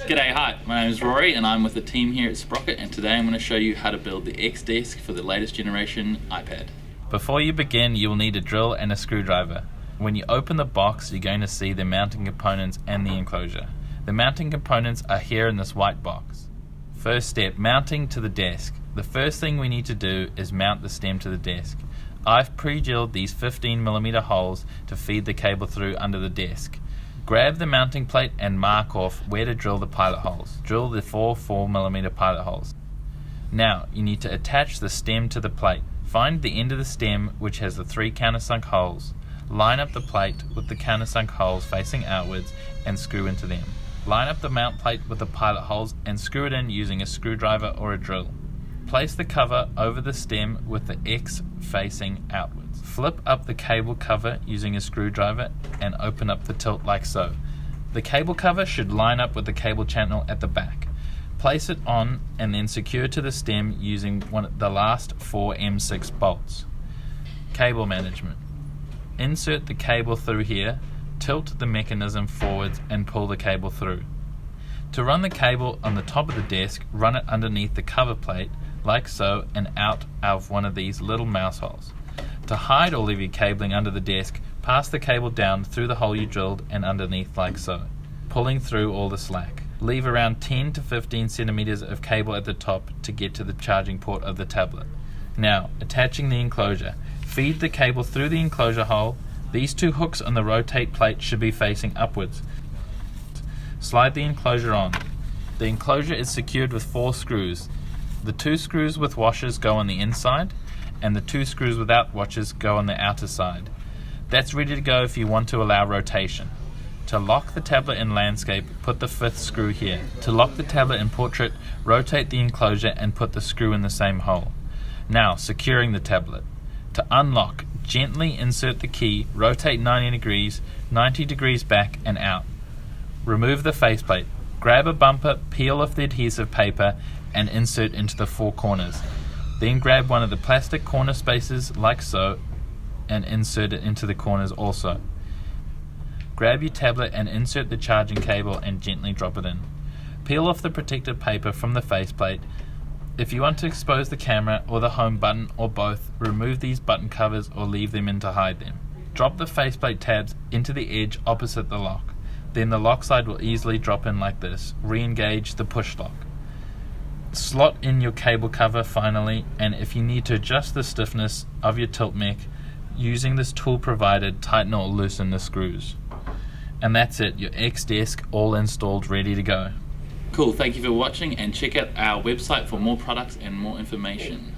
G'day, hi, my name is Rory and I'm with the team here at Sprocket, and today I'm going to show you how to build the X Desk for the latest generation iPad. Before you begin, you will need a drill and a screwdriver. When you open the box, you're going to see the mounting components and the enclosure. The mounting components are here in this white box. First step, mounting to the desk. The first thing we need to do is mount the stem to the desk. I've pre-drilled these 15mm holes to feed the cable through under the desk. Grab the mounting plate and mark off where to drill the pilot holes. Drill the 4mm pilot holes. Now, you need to attach the stem to the plate. Find the end of the stem which has the 3 countersunk holes. Line up the plate with the countersunk holes facing outwards and screw into them. Line up the mount plate with the pilot holes and screw it in using a screwdriver or a drill. Place the cover over the stem with the X facing outwards. Flip up the cable cover using a screwdriver and open up the tilt like so. The cable cover should line up with the cable channel at the back. Place it on and then secure to the stem using the last 4 M6 bolts. Cable management. Insert the cable through here, tilt the mechanism forwards and pull the cable through. To run the cable on the top of the desk, run it underneath the cover plate like so and out of one of these little mouse holes. To hide all of your cabling under the desk, pass the cable down through the hole you drilled and underneath like so, pulling through all the slack. Leave around 10 to 15 centimeters of cable at the top to get to the charging port of the tablet. Now, attaching the enclosure. Feed the cable through the enclosure hole. These 2 hooks on the rotate plate should be facing upwards. Slide the enclosure on. The enclosure is secured with 4 screws. The 2 screws with washers go on the inside, and the 2 screws without washers go on the outer side. That's ready to go if you want to allow rotation. To lock the tablet in landscape, put the 5th screw here. To lock the tablet in portrait, rotate the enclosure and put the screw in the same hole. Now, securing the tablet. To unlock, gently insert the key, rotate 90 degrees back and out. Remove the faceplate. Grab a bumper, peel off the adhesive paper and insert into the 4 corners. Then grab one of the plastic corner spaces like so and insert it into the corners also. Grab your tablet and insert the charging cable and gently drop it in. Peel off the protective paper from the faceplate. If you want to expose the camera or the home button or both, remove these button covers or leave them in to hide them. Drop the faceplate tabs into the edge opposite the lock. Then the lock side will easily drop in like this. Re-engage the push lock. Slot in your cable cover finally, and if you need to adjust the stiffness of your tilt mech, using this tool provided, tighten or loosen the screws. And that's it, your X Desk all installed, ready to go. Cool, thank you for watching and check out our website for more products and more information.